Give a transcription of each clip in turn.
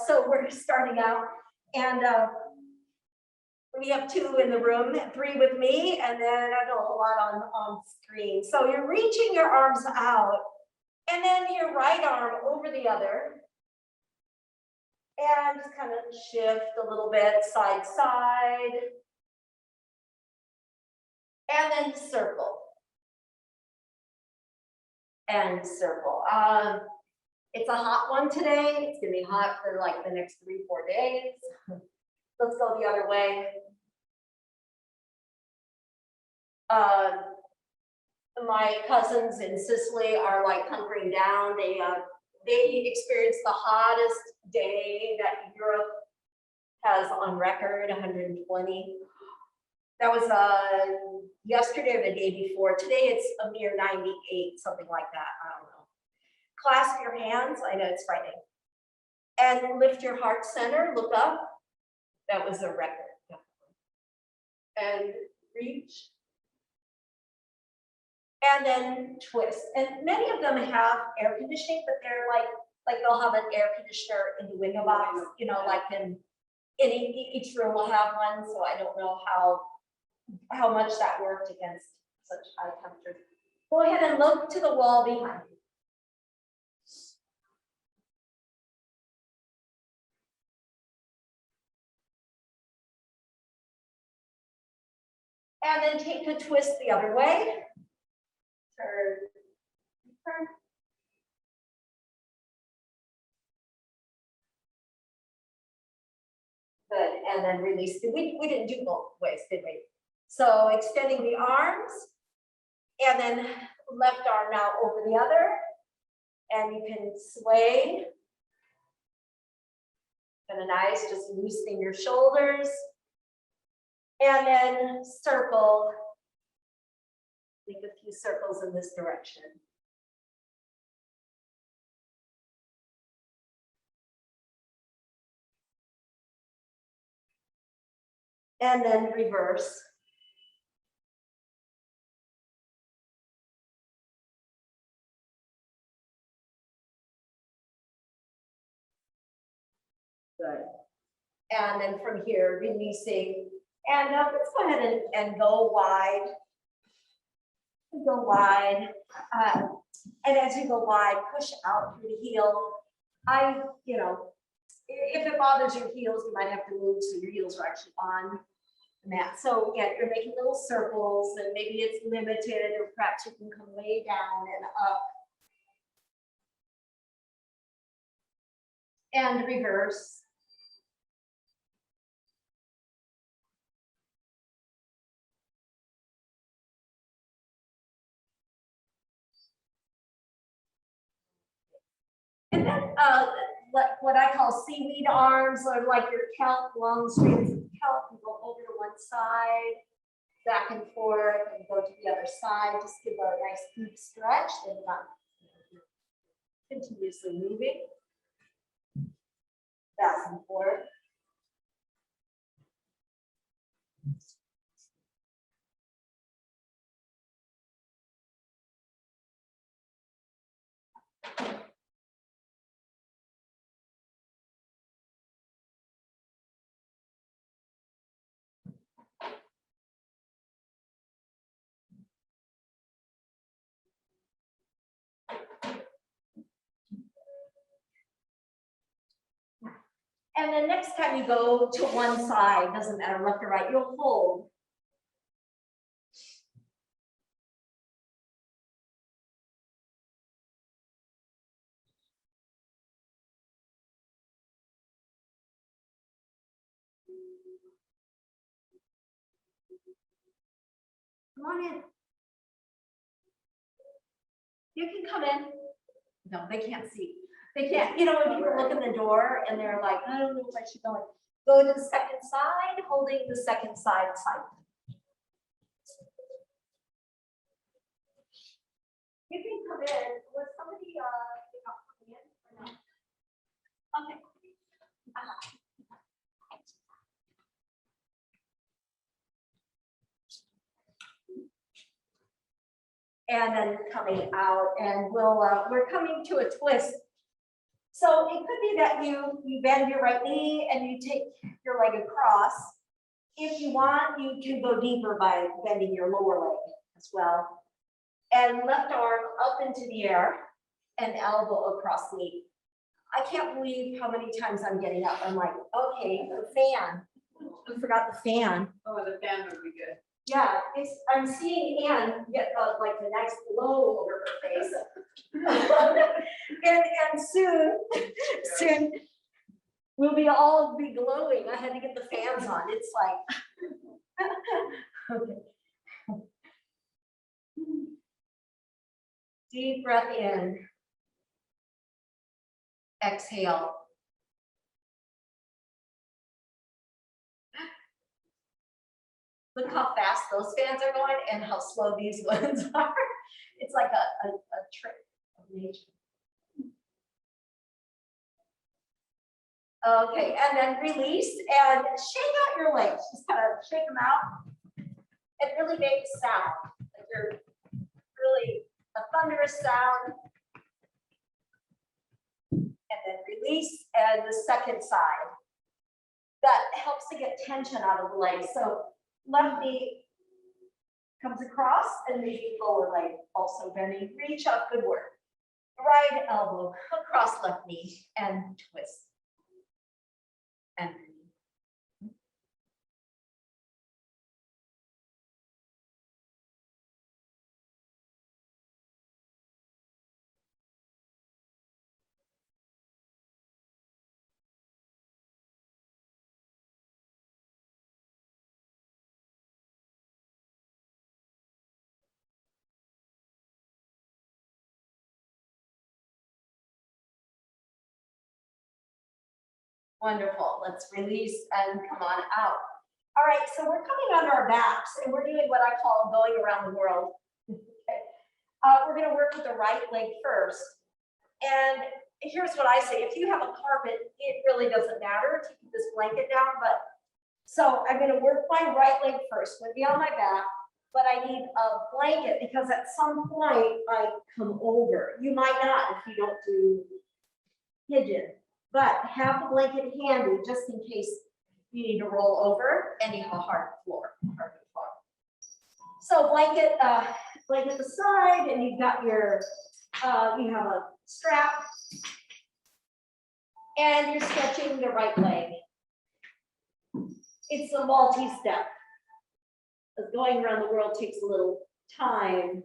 So we're starting out, and we have 2 in the room, 3 with me, and then I know a lot on screen. So you're reaching your arms out, and then your right arm over the other, and just kind of shift a little bit side to side, and then circle. And circle. It's a hot one today. It's gonna be hot for like the next 3-4 days. Let's go the other way. My cousins in Sicily are like hunkering down. They experienced the hottest day that Europe has on record, 120. That was yesterday or the day before. Today it's a mere 98, something like that. I don't know. Clasp your hands. I know it's Friday. And lift your heart center. Look up. That was a record. And reach. And then twist. And many of them have air conditioning, but they're like they'll have an air conditioner in the window box. You know, like in each room will have one. So I don't know how much that worked against such high temperatures. Go ahead and look to the wall behind you. And then take a twist the other way. Turn. Good, and then release. We didn't do both ways, did we? So extending the arms, and then left arm now over the other, and you can sway. Kind of nice, just loosening your shoulders, and then circle. Make a few circles in this direction. And then reverse. Good. And then from here, releasing. And let's go ahead and go wide. Go wide. And as you go wide, push out through the heel. If it bothers your heels, you might have to move so your heels are actually on the mat. So yeah, you're making little circles, and maybe it's limited, or perhaps you can come way down and up. And reverse. And then what I call seaweed arms, or like your kelp, long strands of kelp, and go over to one side, back and forth, and go to the other side. Just give a nice deep stretch, and not continuously moving back and forth. And then next time you go to one side, doesn't matter left or right, you'll hold. Come on in. You can come in. No, they can't see. They can't, when people look in the door and they're like, I don't know if I should go in. Go to the second side, holding the second side. You can come in. Was somebody coming in or no? Okay. And then coming out, and we're coming to a twist. So it could be that you bend your right knee and you take your leg across. If you want, you can go deeper by bending your lower leg as well. And left arm up into the air and elbow across knee. I can't believe how many times I'm getting up. I'm like, okay, the fan. I forgot the fan. Oh, the fan would be good. Yeah, I'm seeing Anne get like the nice glow over her face. and soon we'll all be glowing. I had to get the fans on. It's like, okay. Deep breath in. Exhale. Look how fast those fans are going and how slow these ones are. It's like a trick of nature. Okay, and then release and shake out your legs. Just kind of shake them out and really make a sound. Like you're really a thunderous sound. And then release and the second side. That helps to get tension out of the legs. So left knee comes across and maybe lower leg also bending. Reach up, good work. Right elbow across left knee and twist. And wonderful. Let's release and come on out. All right, so we're coming on our backs and we're doing what I call going around the world. Okay. We're going to work with the right leg first. And here's what I say. If you have a carpet, it really doesn't matter to keep this blanket down. But so I'm going to work my right leg first. I'm going to be on my back, but I need a blanket because at some point I come over. You might not if you don't do pigeon. But have the blanket handy just in case you need to roll over and you have a hard floor. So blanket aside, and you've got your, you have a strap, and you're stretching the right leg. It's a multi-step. Going around the world takes a little time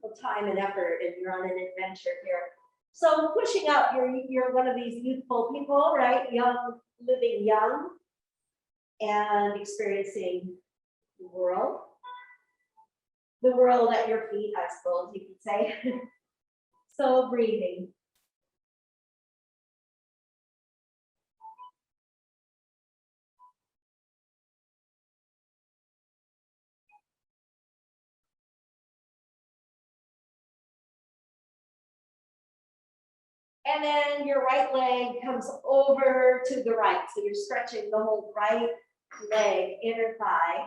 and effort, and you're on an adventure here. So pushing up, you're one of these youthful people, right? Young, living young and experiencing the world. The world at your feet, I suppose you could say. So breathing. And then your right leg comes over to the right. So you're stretching the whole right leg, inner thigh.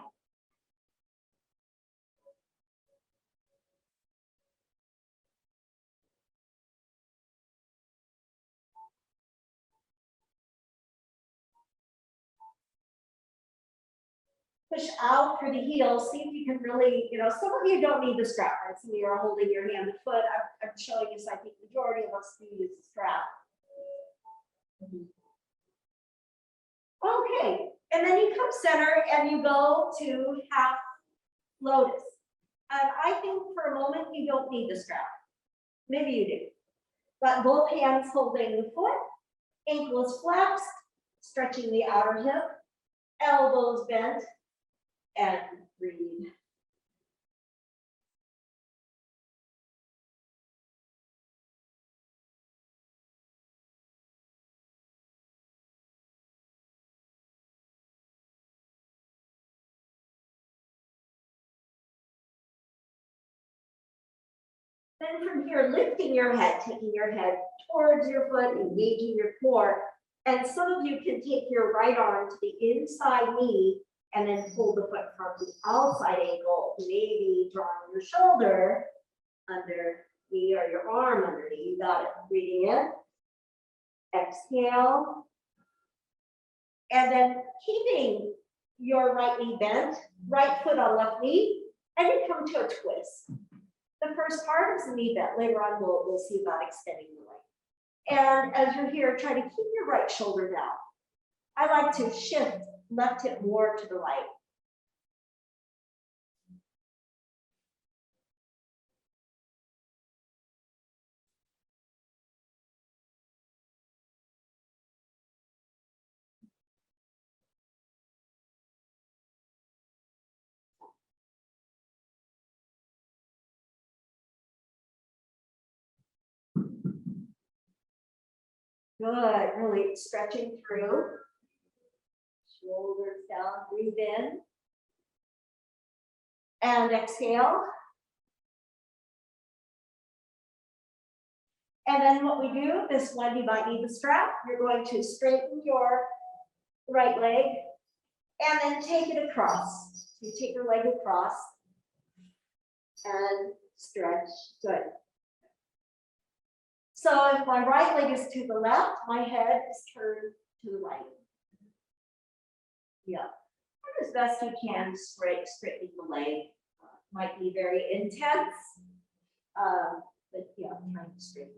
Push out through the heels. See if you can really, some of you don't need the strap, right? Some of you are holding your hand and foot. I'm showing you, so I think the majority of us use the strap. Okay, and then you come center and you go to half lotus. And I think for a moment you don't need the strap. Maybe you do. But both hands holding the foot, ankles flexed, stretching the outer hip, elbows bent, and breathe. Then from here, lifting your head, taking your head towards your foot, engaging your core. And some of you can take your right arm to the inside knee and then pull the foot from the outside ankle, maybe drawing your shoulder under knee or your arm underneath. You got it. Breathing in. Exhale. And then keeping your right knee bent, right foot on left knee, and you come to a twist. The first part is the knee bent. Later on, we'll see about extending the leg. And as you're here, try to keep your right shoulder down. I like to shift left hip more to the right. Good, really stretching through. Shoulders down, breathe in. And exhale. And then what we do, this one you might need the strap. You're going to straighten your right leg and then take it across. You take your leg across and stretch. Good. So if my right leg is to the left, my head is turned to the right. Yeah. And as best you can, straighten the leg. Might be very intense, but yeah, I'm trying to straighten.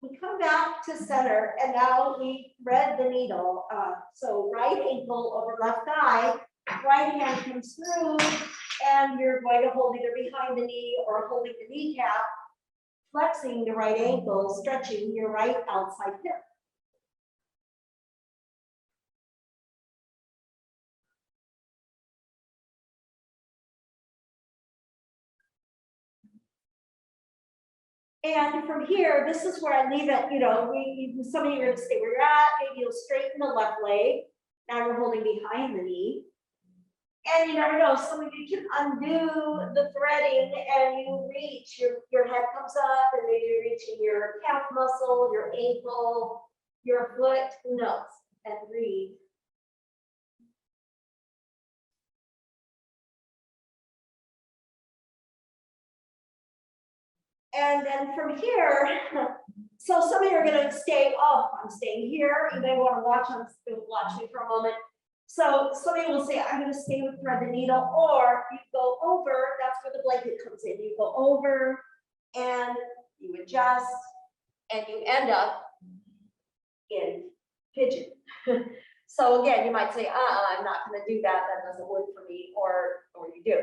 We come back to center, and now we thread the needle. So right ankle over left thigh, right hand comes through, and you're going to hold either behind the knee or holding the kneecap, flexing the right ankle, stretching your right outside hip. And from here, this is where I leave it. You know, some of you are going to stay where you're at. Maybe you'll straighten the left leg. Now you're holding behind the knee. And you never know, some of you can undo the threading and you reach, your head comes up and maybe you're reaching your calf muscle, your ankle, your foot, who knows? And breathe. And then from here, so some of you are going to stay up. I'm staying here. You may want to watch me for a moment. So some of you will say, I'm going to stay with thread the needle, or you go over. That's where the blanket comes in. You go over and you adjust, and you end up in pigeon. So again, you might say, I'm not going to do that. That doesn't work for me, or you do.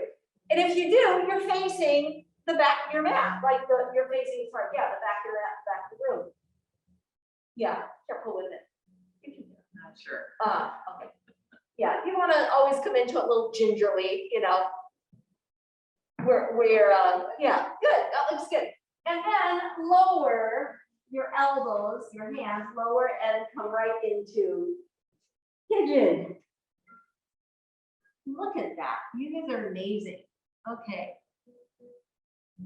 And if you do, you're facing the back of your mat, like you're facing front, the back of the back of the room. Yeah, careful with it. Not sure. Okay. Yeah, you want to always come into it a little gingerly, you know. Yeah, good. That looks good. And then lower your elbows, your hands, lower and come right into pigeon. Look at that. You guys are amazing. Okay.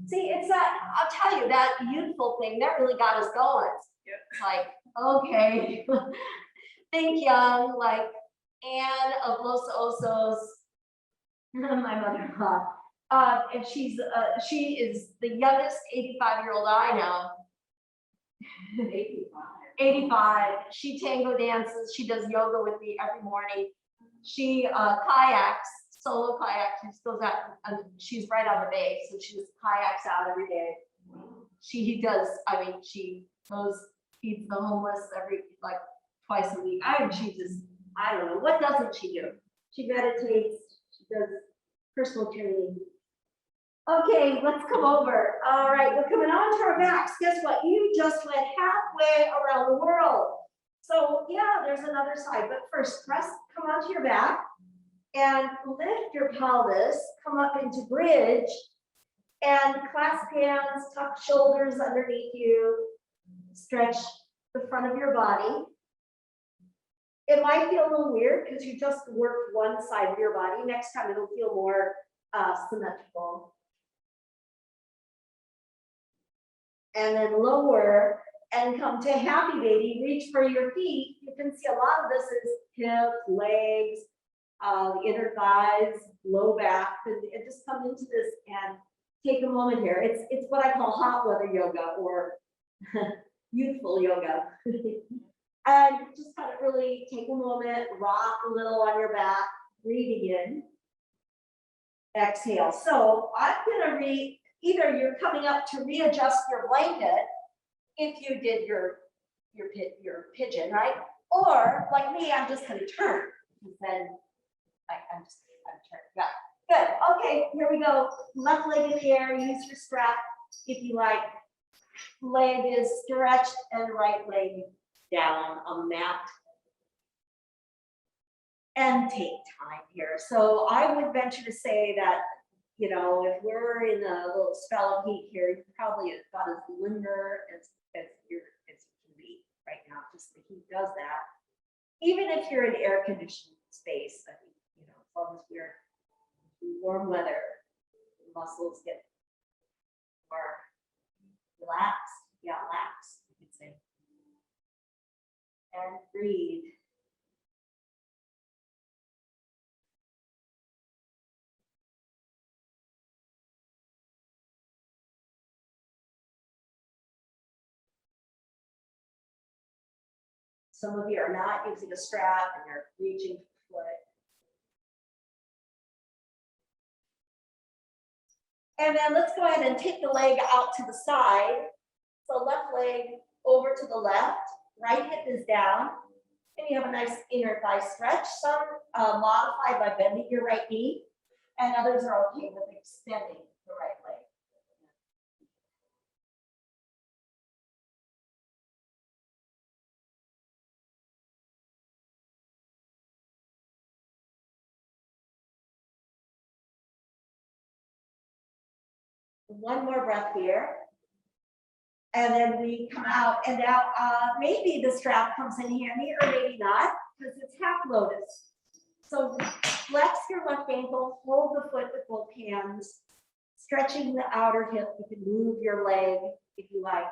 See, it's that, I'll tell you, that youthful thing that really got us going. Yep. It's like, okay, think young, like Anne of Los Osos, my mother-in-law. And she is the youngest 85-year-old I know. 85. She tango dances. She does yoga with me every morning. She kayaks, solo kayaks. She goes out, and she's right on the bay, so she just kayaks out every day. She does. I mean, she goes feeds the homeless like twice a week. I don't know, what doesn't she do? She meditates. She does personal training. Okay, let's come over. All right, we're coming on to our backs. Guess what? You just went halfway around the world. So yeah, there's another side, but first come onto your back and lift your pelvis, come up into bridge and clasp hands, tuck shoulders underneath you, stretch the front of your body. It might feel a little weird because you just worked one side of your body. Next time it'll feel more symmetrical. And then lower and come to happy baby. Reach for your feet. You can see a lot of this is hips, legs. the inner thighs, low back, and just come into this and take a moment here. It's what I call hot weather yoga or youthful yoga. And just kind of really take a moment, rock a little on your back, breathing in, exhale. So I'm gonna either you're coming up to readjust your blanket if you did your pigeon, right? Or like me, I'm just gonna turn. And then I'm turning. Yeah, good. Okay, here we go. Left leg in the air, use your strap if you like. Leg is stretched and right leg down on the mat. And take time here. So I would venture to say that, you know, if we're in a little spell of heat here, you probably about as limber as you can be right now. Just the heat does that. Even if you're in air conditioned space, I think, you know, as long as we're in warm weather, the muscles get more relaxed. Yeah, relaxed, you could say. And breathe. Some of you are not using a strap and you're reaching for the foot. And then let's go ahead and take the leg out to the side. So left leg over to the left, right hip is down, and you have a nice inner thigh stretch. Some modify by bending your right knee, and others are okay with extending the right leg. One more breath here. And then we come out, and now maybe the strap comes in handy or maybe not, because it's half lotus. So flex your left ankle, hold the foot with both hands, stretching the outer hip. You can move your leg if you like,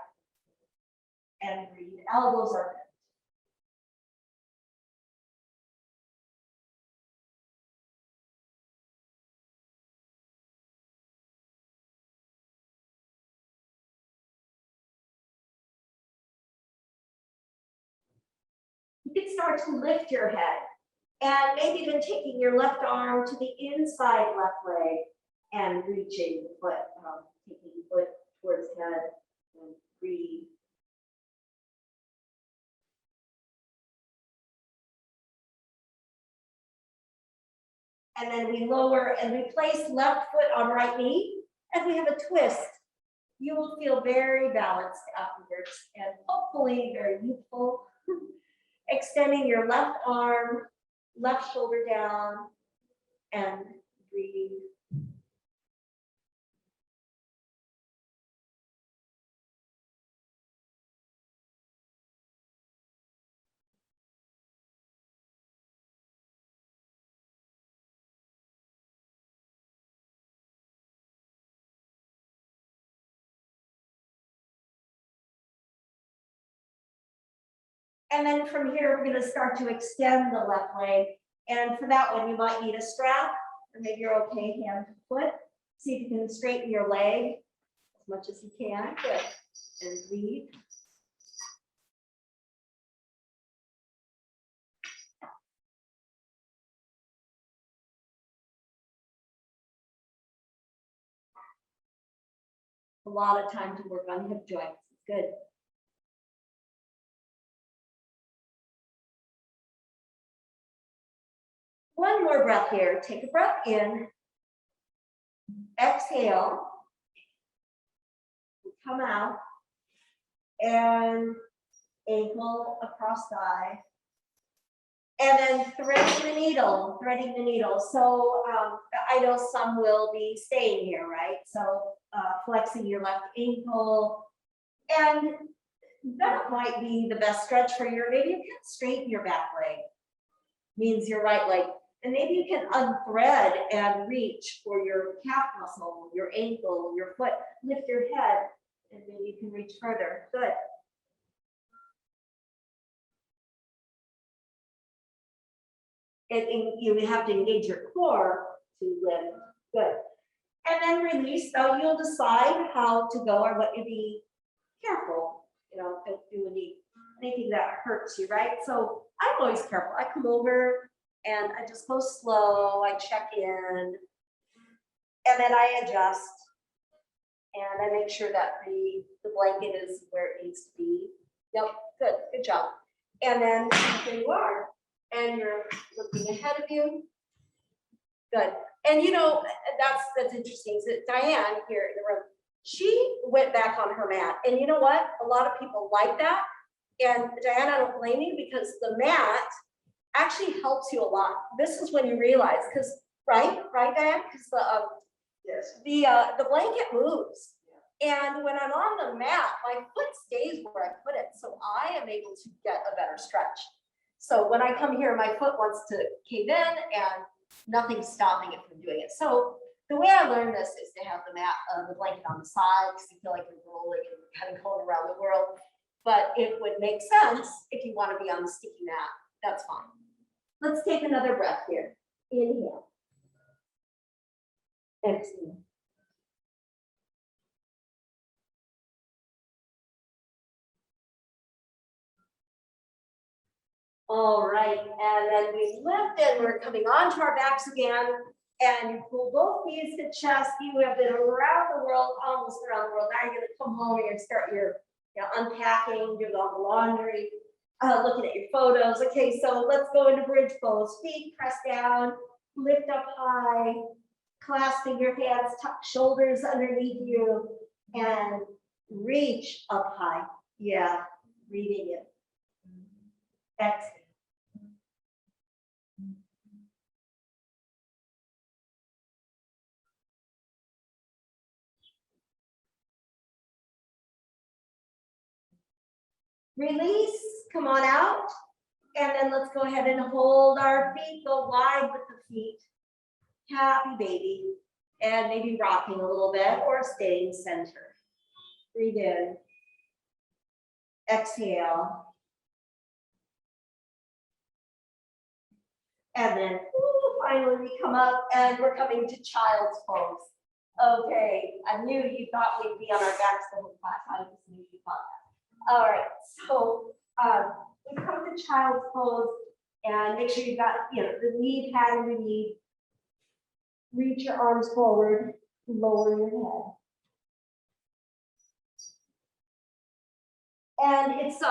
and breathe. Elbows are bent. You can start to lift your head and maybe even taking your left arm to the inside left leg and reaching the foot, taking the foot towards head and breathe. And then we lower and we place left foot on right knee and we have a twist. You will feel very balanced afterwards and hopefully very youthful. Extending your left arm, left shoulder down, and breathe. And then from here, we're going to start to extend the left leg. And for that one, you might need a strap, or maybe you're okay hand to foot. See if you can straighten your leg as much as you can. Good. And breathe. A lot of time to work on hip joints. Good. One more breath here. Take a breath in. Exhale. Come out. And ankle across thigh. And then threading the needle. So I know some will be staying here, right? So flexing your left ankle. And that might be the best stretch for your, maybe you can straighten your back leg. Means your right leg. And maybe you can unthread and reach for your calf muscle, your ankle, your foot. Lift your head and maybe you can reach further. Good. you have to engage your core to live good. And then release, though you'll decide how to go or what you be careful, don't do anything that hurts you, right? So I'm always careful. I come over and I just go slow, I check in, and then I adjust. And I make sure that the blanket is where it needs to be. Yep, good job. And then here you are, and you're looking ahead of you. Good. And that's interesting. So Diane here in the room, she went back on her mat. And you know what? A lot of people like that. And Diane, I don't blame you, because the mat actually helps you a lot. This is when you realize, right, Diane? Because Yes. the blanket moves. And when I'm on the mat, my foot stays where I put it. So I am able to get a better stretch. So when I come here, my foot wants to cave in and nothing's stopping it from doing it. So the way I learned this is to have the blanket on the side, because you feel like you're rolling and kind of going around the world. But it would make sense if you want to be on the sticky mat. That's fine. Let's take another breath here. Inhale. Exhale. All right, and then we lift and we're coming onto our backs again. And you pull both knees to chest. You have been around the world, almost around the world. Now you're going to come home and start your unpacking, doing all the laundry, looking at your photos. Okay, so let's go into bridge pose. Feet press down, lift up high, clasping your hands, tuck shoulders underneath you, and reach up high. Yeah, breathing in. Exhale. Release, come on out. And then let's go ahead and hold our feet, go wide with the feet. Happy baby. And maybe rocking a little bit or staying center. Breathe in. Exhale. And then finally we come up and we're coming to child's pose. Okay, I knew you thought we'd be on our backs the whole class. I just knew you thought that. All right, so we come to child's pose and make sure you got the knee pattern we need. Reach your arms forward, lower your head. And it's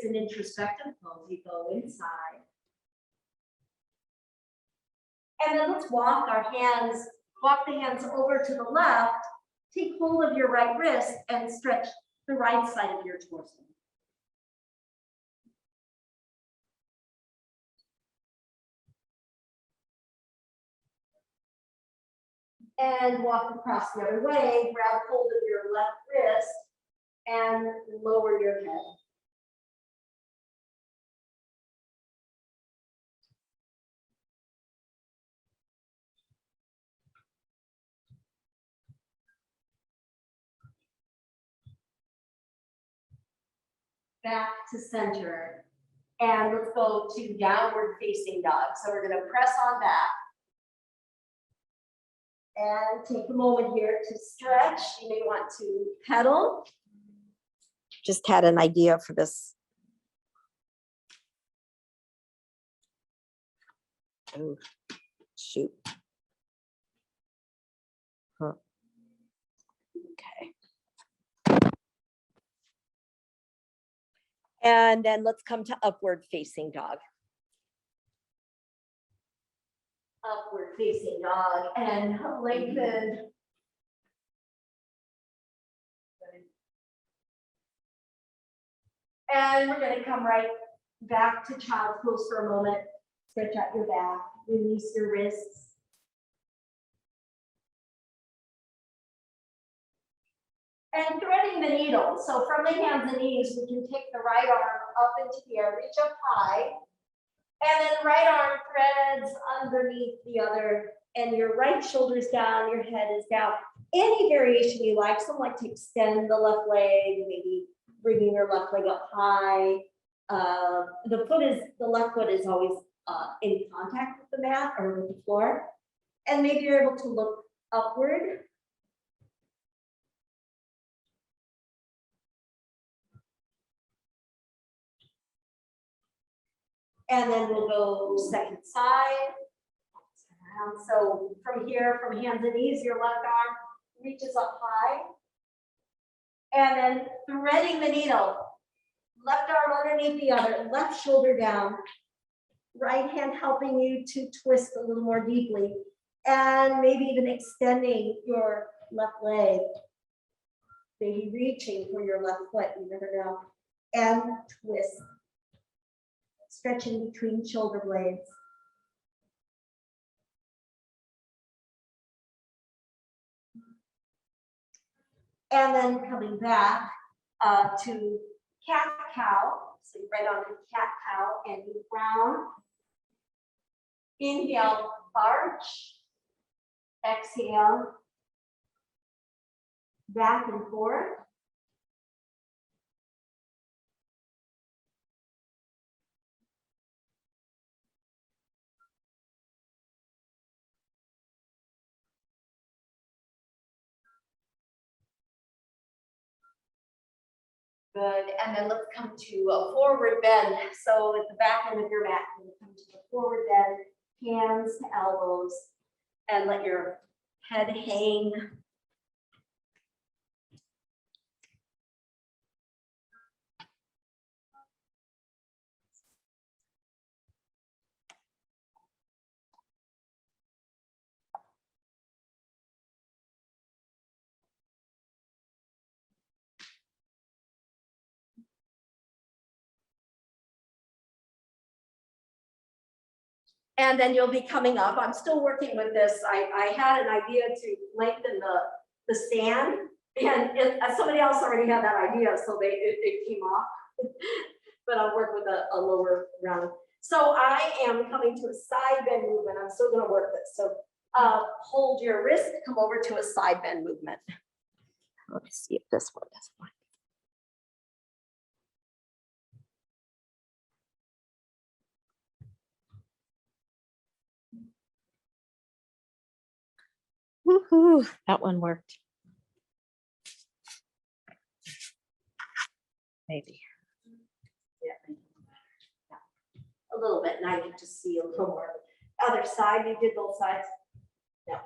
an introspective pose. You go inside. And then let's walk the hands over to the left, take hold of your right wrist and stretch the right side of your torso. And walk across the other way, grab hold of your left wrist and lower your head. Back to center. And let's go to downward facing dog. So we're going to press on back. And take a moment here to stretch. You may want to pedal. Just had an idea for this. Oh, shoot. Huh. Okay. And then let's come to upward facing dog. Upward facing dog and lengthen. And we're going to come right back to child's pose for a moment. Stretch out your back, release your wrists. And threading the needle. So from the hands and knees, we can take the right arm up into the air, reach up high. And then right arm threads underneath the other, and your right shoulder's down, your head is down. Any variation you like. Some like to extend the left leg, maybe bringing your left leg up high. The left foot is always in contact with the mat or with the floor. And maybe you're able to look upward. And then we'll go second side. So from here, from hands and knees, your left arm reaches up high. And then threading the needle, left arm underneath the other, left shoulder down, right hand helping you to twist a little more deeply, and maybe even extending your left leg, maybe reaching for your left foot, you never know, and twist, stretching between shoulder blades. And then coming back to cat-cow. So you right on the cat-cow and you round. Inhale, arch. Exhale, back and forth. Good, and then let's come to a forward bend. So at the back end of your mat, you come to the forward bend, hands to elbows, and let your head hang. And then you'll be coming up. I'm still working with this. I had an idea to lengthen the stand, and somebody else already had that idea, so it came off. But I'll work with a lower round. So I am coming to a side bend movement. I'm still going to work this. So hold your wrist, come over to a side bend movement. Let's see if this one does one. Woohoo, that one worked. Maybe. Yeah. A little bit, and I can just see a little more. Other side, you did both sides. No,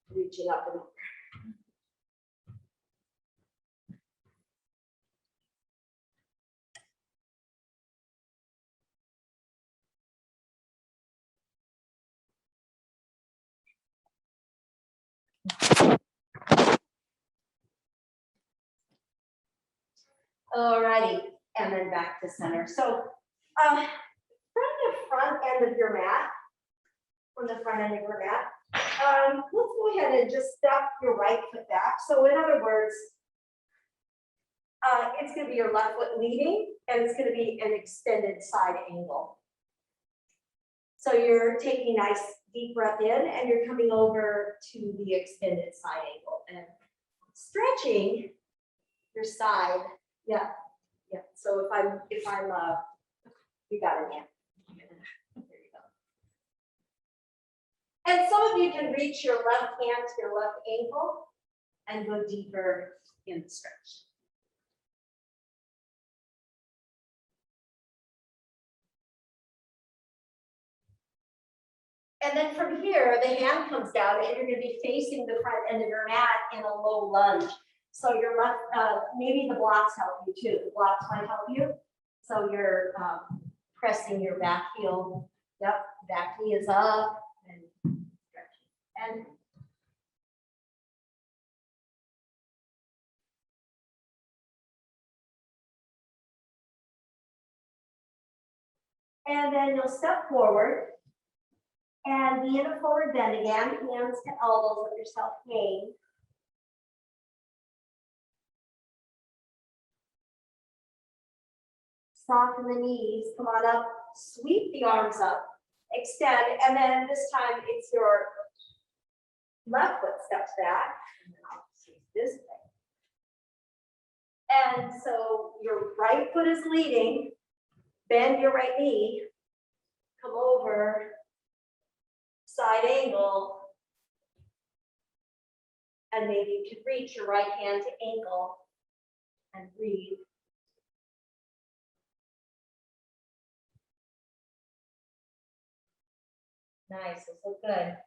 reaching up and over. Alrighty, and then back to center. So from the front end of your mat, let's go ahead and just step your right foot back. So in other words, it's going to be your left foot leading, and it's going to be an extended side angle. So you're taking a nice deep breath in, and you're coming over to the extended side angle and stretching your side. Yeah, yeah. So if I'm, you got it, yeah. There you go. And some of you can reach your left hand to your left ankle and go deeper in the stretch. And then from here, the hand comes down, and you're going to be facing the front end of your mat in a low lunge. So your left, maybe the blocks help you too. The blocks might help you. So you're pressing your back heel. Yep, back knee is up and stretching. And then you'll step forward and be in a forward bend again. Hands to elbows, let yourself hang. Soften the knees, come on up, sweep the arms up, extend, and then this time it's your left foot steps back, and then I'll see this way. And so your right foot is leading, bend your right knee, come over, side angle. And maybe you could reach your right hand to ankle and breathe. Nice, this looks good.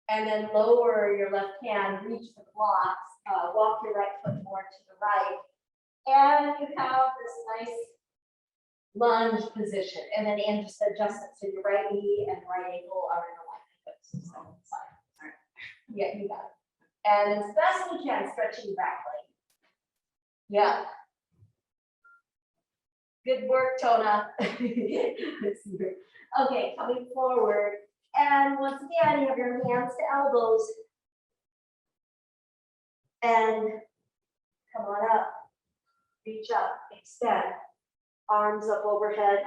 And then lower your left hand, reach the blocks, walk your right foot more to the right. And you have this nice lunge position. And then Anne just adjust it so your right knee and right ankle are in alignment. So side. All right. Yeah, you got it. And as best as you can, stretching your back leg. Yeah. Good work, Tona. Okay, coming forward. And once again, you have your hands to elbows. And come on up. Reach up, extend. Arms up overhead.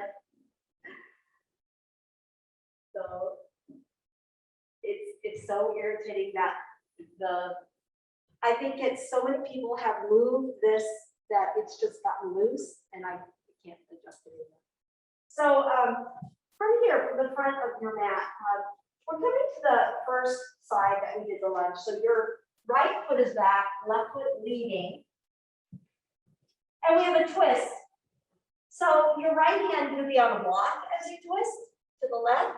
So it's so irritating that I think it's so many people have moved this that it's just gotten loose and I can't adjust it anymore. So from here, from the front of your mat, we're coming to the first side that we did the lunge. So your right foot is back, left foot leading. And we have a twist. So your right hand is going to be on a block as you twist to the left.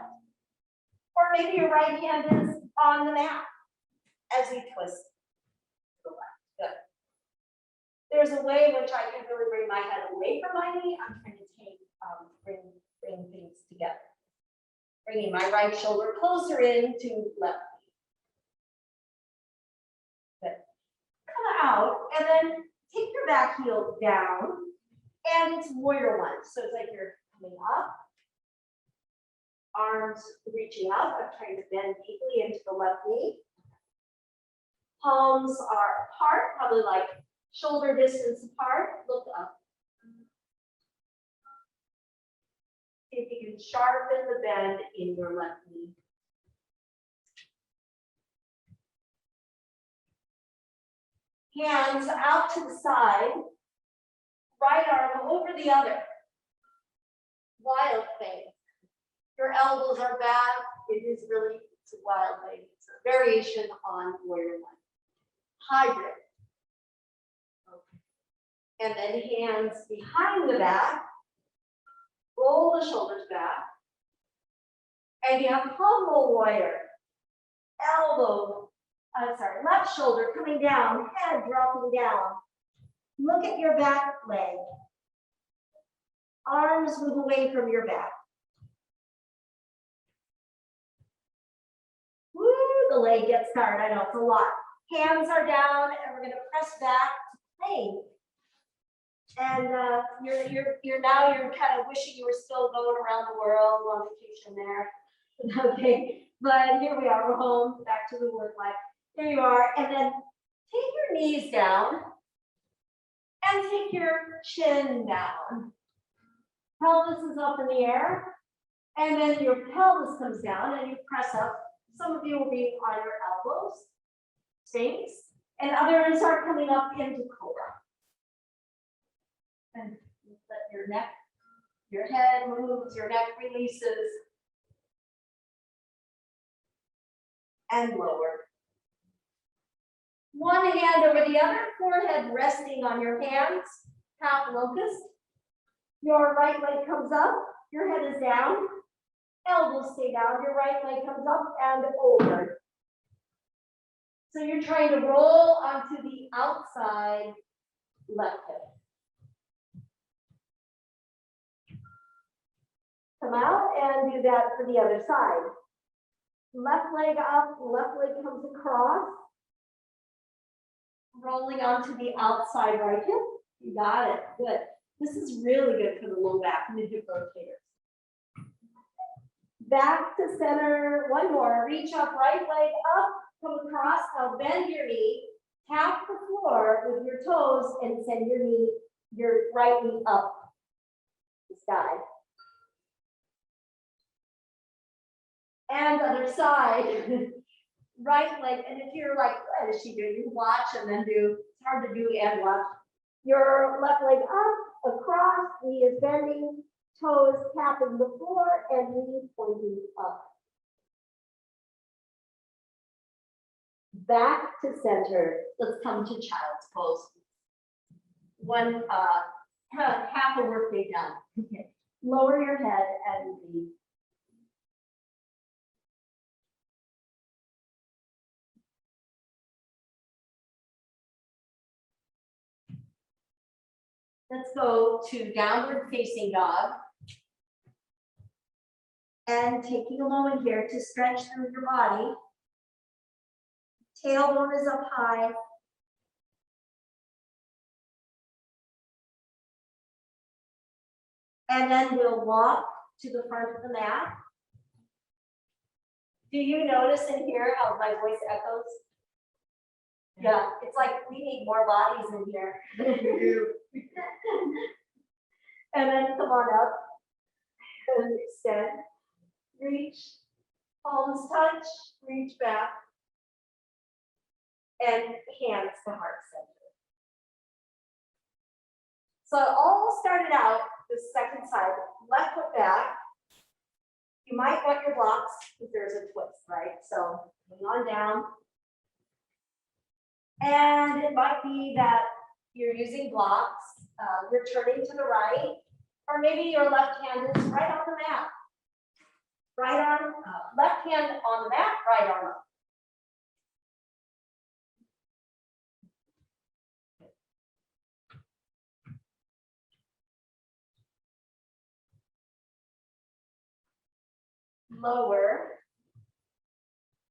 Or maybe your right hand is on the mat as you twist to the left. Good. There's a way in which I can really bring my head away from my knee. I'm trying to take, bring things together. Bringing my right shoulder closer into left knee. Good. Come out and then take your back heel down. And it's warrior one. So it's like you're coming up. Arms reaching up. I'm trying to bend deeply into the left knee. Palms are apart, probably like shoulder distance apart. Look up. See if you can sharpen the bend in your left knee. Hands out to the side. Right arm over the other. Wild thing. Your elbows are back. It is really, it's a wild thing. It's a variation on warrior one. Hybrid. Okay. And then hands behind the back. Roll the shoulders back. And you have humble warrior. Left shoulder coming down, head dropping down. Look at your back leg. Arms move away from your back. Woo, the leg gets tired. I know it's a lot. Hands are down, and we're going to press back to plank. And you're kind of wishing you were still going around the world on vacation there. Okay, but here we are. We're home, back to the work life. There you are, and then take your knees down. And take your chin down. Pelvis is up in the air. And then your pelvis comes down and you press up. Some of you will be on your elbows, Sphinx, and others are coming up into Cobra. And let your neck, your head moves, your neck releases. And lower. One hand over the other, forehead resting on your hands, half locust. Your right leg comes up, your head is down, elbows stay down, your right leg comes up and over. So you're trying to roll onto the outside left hip. Come out and do that for the other side. Left leg up, left leg comes across. Rolling onto the outside right hip. You got it. Good. This is really good for the low back and the hip rotators. Back to center. One more. Reach up, right leg up, come across. Now bend your knee. Tap the floor with your toes and send your right knee up the sky. And other side. Right leg, and if you're like, what is she doing? You watch and then do, it's hard to do and watch. Your left leg up, across, knee is bending, toes tapping the floor, and knees pointing up. Back to center. Let's come to child's pose. One, half a workday done. Okay. Lower your head and breathe. Let's go to downward facing dog. And taking a moment here to stretch through your body. Tailbone is up high. And then we'll walk to the front of the mat. Do you notice and hear how my voice echoes? Yeah, it's like we need more bodies in here. And then come on up and extend, reach, palms touch, reach back, and hands to heart center. So it all started out the second side, left foot back. You might want your blocks if there's a twist, right? So hang on down. And it might be that you're using blocks, you're turning to the right, or maybe your left hand is right on the mat. Right arm, left hand on the mat, right arm up. Lower,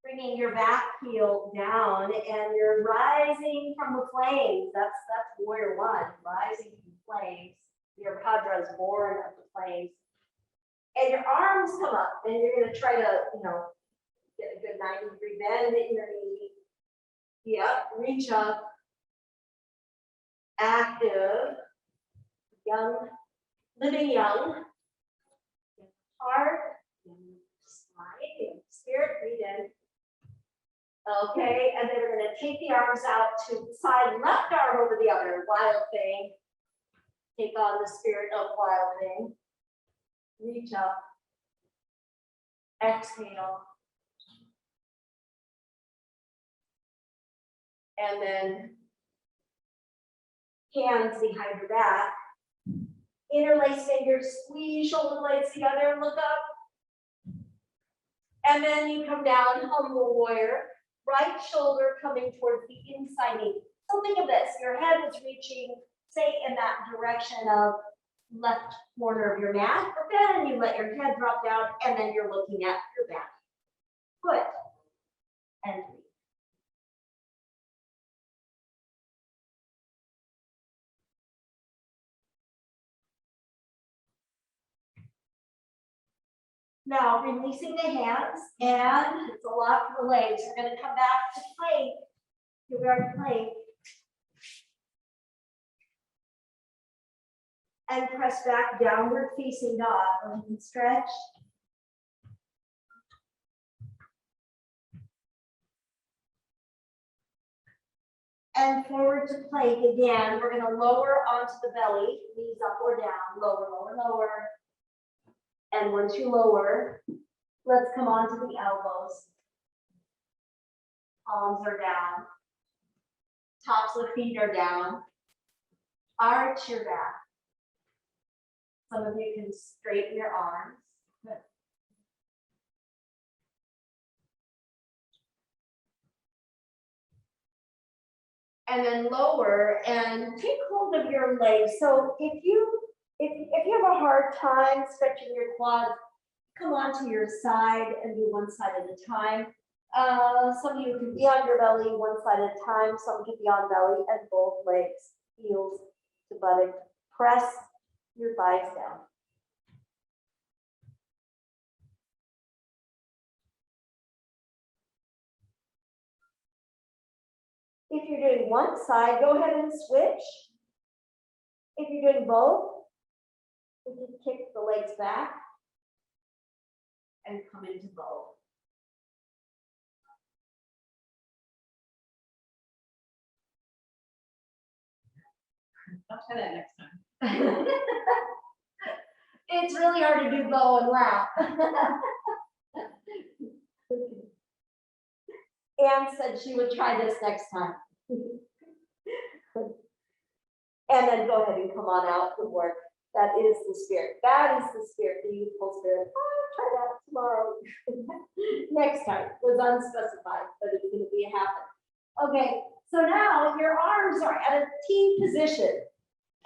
bringing your back heel down, and you're rising from the flames. That's warrior one, rising from the flames. Your Padra is born of the flames. And your arms come up, and you're going to try to, get a good 90-degree bend in your knee. Yep, reach up. Active, young, living young. Heart, slide, spirit, breathe in. Okay, and then we're going to take the arms out to the side, left arm over the other, wild thing. Take on the spirit of wild thing. Reach up. Exhale. And then hands behind your back. Interlace fingers, squeeze shoulder blades together, look up. And then you come down, humble warrior. Right shoulder coming towards the inside knee. So think of this, your head is reaching, say, in that direction of left corner of your mat, but then you let your head drop down, and then you're looking at your back foot and breathe. Now, releasing the hands, and it's a lot for the legs. We're going to come back to plank. Here we are, plank. And press back, downward facing dog. And stretch. And forward to plank again. We're going to lower onto the belly, knees up or down, lower, lower, lower. And once you lower, let's come on to the elbows. Palms are down. Tops of feet are down. Arch your back. Some of you can straighten your arms. Good. And then lower and take hold of your legs. So if you have a hard time stretching your quads, come onto your side and do one side at a time. Some of you can be on your belly one side at a time. Some can be on belly and both legs, heels to buttock. Press your thighs down. If you're doing one side, go ahead and switch. If you're doing both, we can kick the legs back and come into both. I'll try that next time. It's really hard to do bow and laugh. Anne said she would try this next time. And then go ahead and come on out to work. That is the spirit. That is the spirit, the youthful spirit. I'll try that tomorrow. Next time was unspecified, but it's going to be a happen. Okay, so now your arms are at a T position.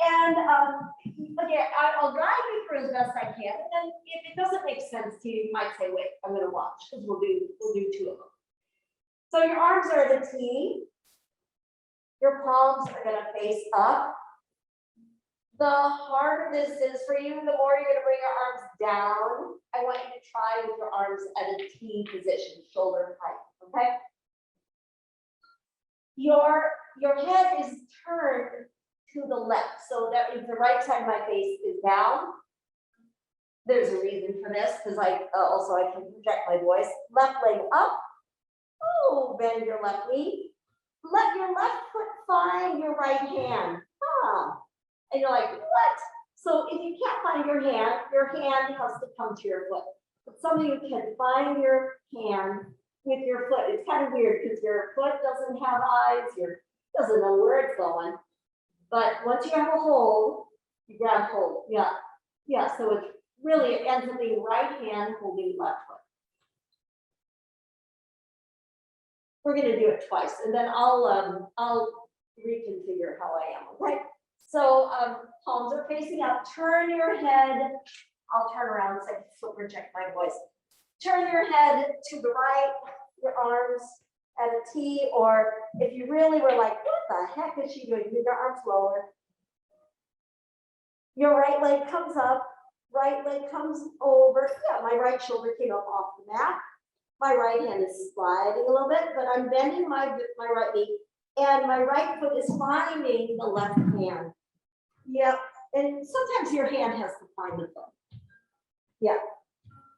And again, I'll guide you through as best I can. And then if it doesn't make sense to you, you might say, wait, I'm going to watch because we'll do two of them. So your arms are at a T. Your palms are going to face up. The harder this is for you, the more you're going to bring your arms down. I want you to try with your arms at a T position, shoulder height, okay? Your head is turned to the left, so that means the right side of my face is down. There's a reason for this, because I can project my voice. Left leg up. Oh, bend your left knee. Let your left foot find your right hand. And you're like, what? So if you can't find your hand has to come to your foot. But some of you can find your hand with your foot. It's kind of weird because your foot doesn't have eyes, doesn't know where it's going. But once you have a hold, you grab hold. Yeah. Yeah. So it ends up being right hand holding left foot. We're going to do it twice, and then I'll reconfigure how I am. Okay. So palms are facing up. Turn your head. I'll turn around so I can still project my voice. Turn your head to the right, your arms at a T, or if you really were like, what the heck is she doing? Move your arms lower. Your right leg comes up, right leg comes over. Yeah, my right shoulder came up off the mat. My right hand is sliding a little bit, but I'm bending my right knee, and my right foot is finding the left hand. Yep, and sometimes your hand has to find the foot. Yeah,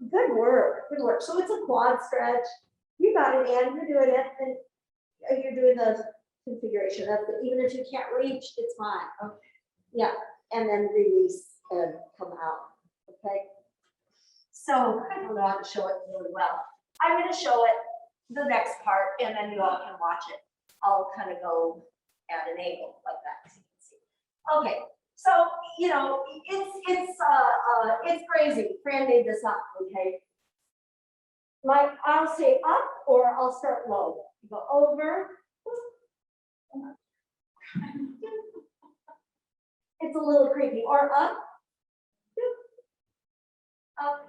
good work, good work. So it's a quad stretch. You got it, Anne, you're doing it, and you're doing the configuration. Even if you can't reach, it's fine. Okay. Yeah, and then release and come out, okay? So I don't know how to show it really well. I'm going to show it the next part, and then you all can watch it. I'll kind of go at an angle like that, so you can see. Okay, so it's crazy. Fran made this up. Okay, I'll say up, or I'll start low. Go over. It's a little creepy. Or up. Up.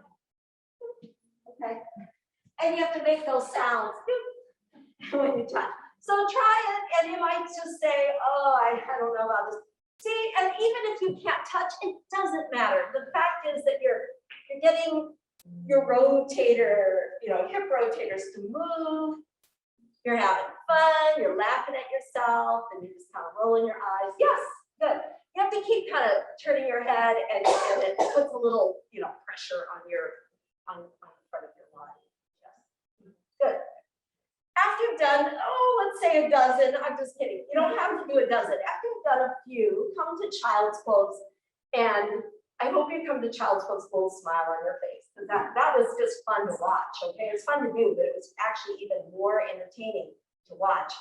Okay. And you have to make those sounds when you touch. So try it, and you might just say, oh, I don't know about this. See, and even if you can't touch, it doesn't matter. The fact is that you're getting your rotator, hip rotators to move. You're having fun, you're laughing at yourself, and you're just kind of rolling your eyes. Yes, good. You have to keep kind of turning your head, and it puts a little, pressure on the front of your body. Yes. Good. After you've done, let's say a dozen, I'm just kidding. You don't have to do a dozen. After you've done a few, come to child's pose. And I hope you come to child's pose with a little smile on your face. Because that was just fun to watch, okay? It's fun to do, but it was actually even more entertaining to watch.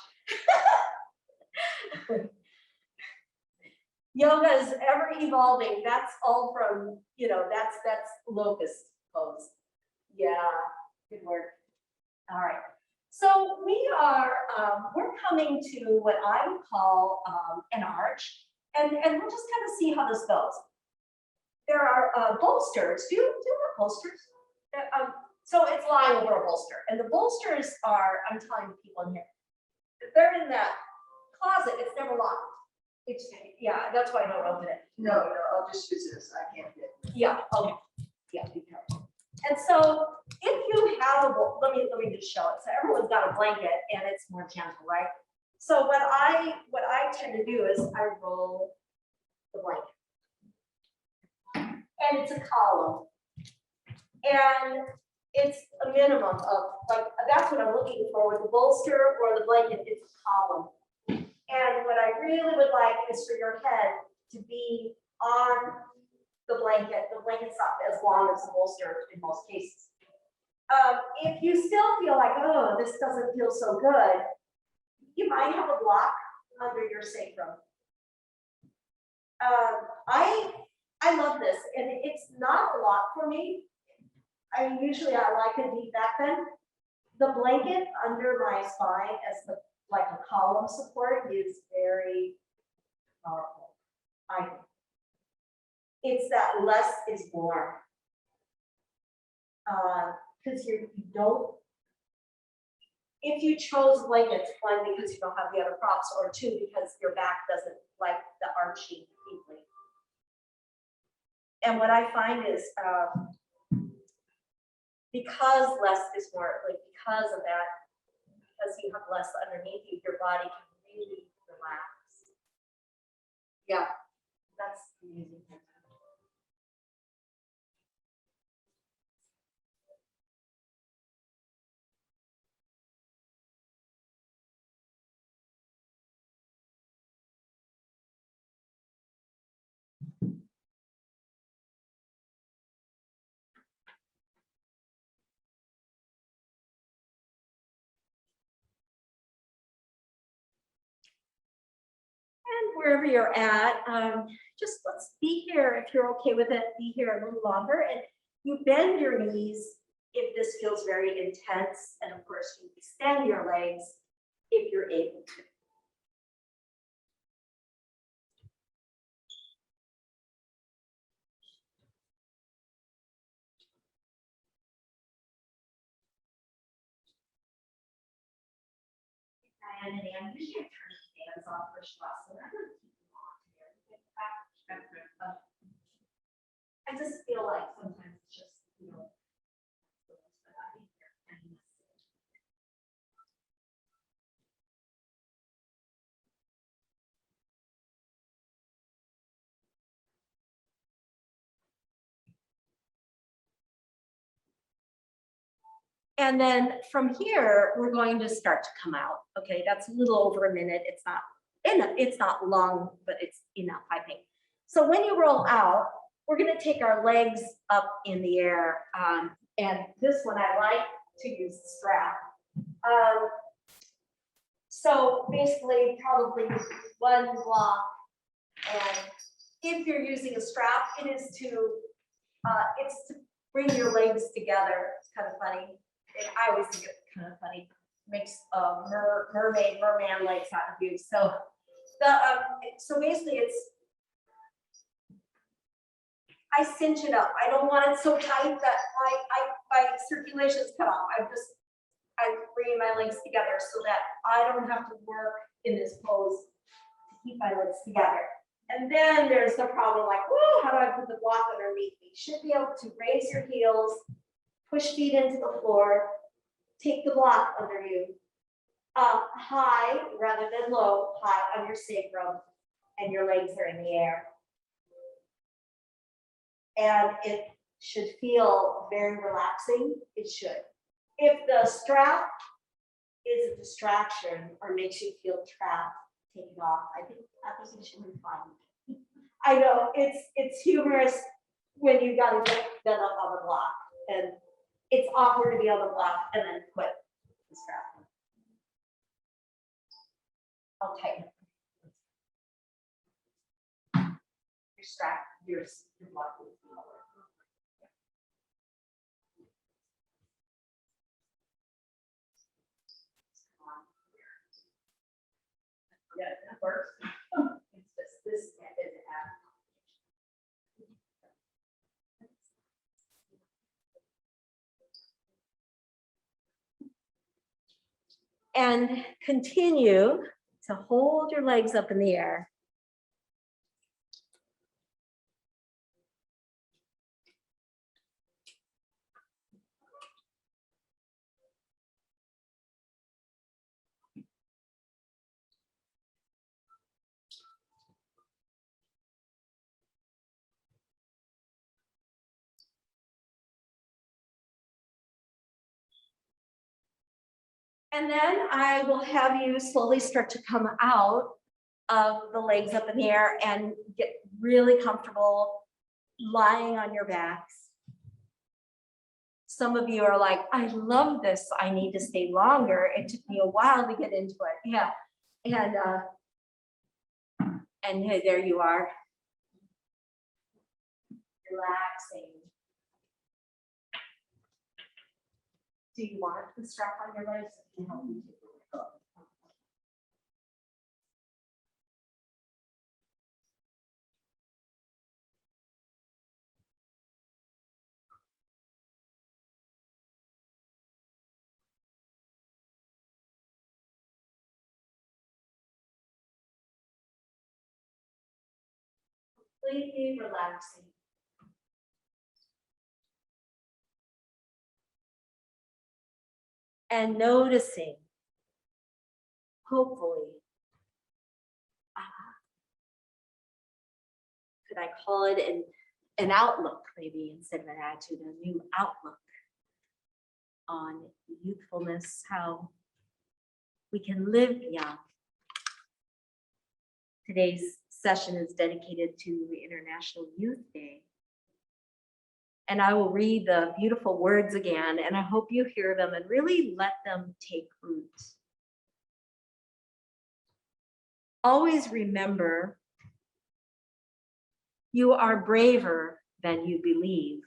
Yoga is ever evolving. That's all from, that's Locust pose. Yeah, good work. All right. So we're coming to what I would call an arch, and we'll just kind of see how this goes. There are bolsters. Do you have bolsters? So it's lying over a bolster, and the bolsters are, I'm telling people in here, they're in that closet. It's never locked. Yeah, that's why I don't open it. No, I'll just use this. I can't get it. Yeah. Okay. Yeah. Be careful. And so if you have let me just show it. So everyone's got a blanket, and it's more gentle, right? So what I tend to do is I roll the blanket, and it's a column, and it's a minimum of that's what I'm looking for with the bolster or the blanket. It's a column, and what I really would like is for your head to be on the blanket. The blanket's not as long as the bolster in most cases. If you still feel like, oh, this doesn't feel so good, you might have a block under your sacrum. I love this, and it's not a lot for me. I like a deep back bend. The blanket under my spine as like a column support is very powerful. I think. It's that less is more. Because you don't, if you chose blankets, one, because you don't have the other props, or two, because your back doesn't like the arching deeply. And what I find is, because less is more, like because of that, because you have less underneath you, your body can really relax. Yeah, that's amazing. And wherever you're at, just let's be here. If you're okay with it, be here a little longer. And you bend your knees if this feels very intense. And of course, you extend your legs if you're able to. And I'm usually turn the hands off for Shavasana. I'm going to keep them on here. I just feel like sometimes it's just, you know, and then from here, we're going to start to come out. Okay, that's a little over a minute. It's not long, but it's enough, I think. So when you roll out, we're going to take our legs up in the air. And this one, I like to use the strap. So basically, probably one block. And if you're using a strap, it's to bring your legs together. It's kind of funny. And I always think it's kind of funny. Makes merman legs out of you. So so basically I cinch it up. I don't want it so tight that my circulation's cut off. I'm bringing my legs together so that I don't have to work in this pose to keep my legs together. And then there's the problem like, whoa, how do I put the block underneath me? You should be able to raise your heels, push feet into the floor, take the block under you, high rather than low, high on your sacrum, and your legs are in the air. And it should feel very relaxing. It should. If the strap is a distraction or makes you feel trapped, take it off. I think it should be fun. I know it's humorous when you got to get them up on the block, and it's awkward to be on the block and then put the strap on. I'll tighten it. Your strap, your block is lower. Yeah, that works. It's just this method to have. And continue to hold your legs up in the air. And then I will have you slowly start to come out of the legs up in the air and get really comfortable lying on your backs. Some of you are like, I love this. I need to stay longer. It took me a while to get into it. Yeah. And hey, there you are. Relaxing. Do you want the strap on your legs? It can help you. Completely relaxing. And noticing, hopefully, could I call it an outlook, maybe instead of an attitude, a new outlook on youthfulness, how we can live young. Today's session is dedicated to the International Youth Day. And I will read the beautiful words again, and I hope you hear them and really let them take root. Always remember, you are braver than you believe,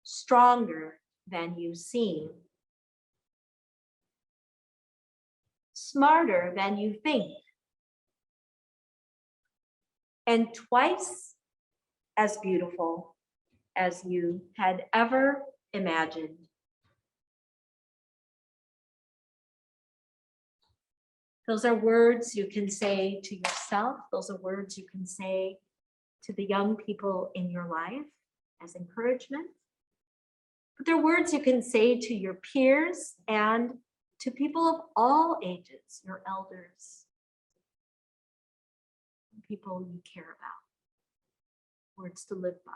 stronger than you seem, smarter than you think, and twice as beautiful as you had ever imagined. Those are words you can say to yourself. Those are words you can say to the young people in your life as encouragement. But they're words you can say to your peers and to people of all ages, your elders, people you care about. Words to live by.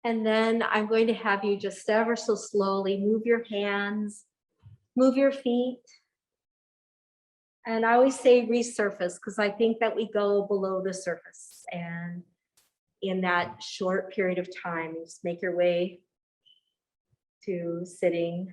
And then I'm going to have you just ever so slowly move your hands, move your feet. And I always say resurface because I think that we go below the surface. And in that short period of time, you just make your way to sitting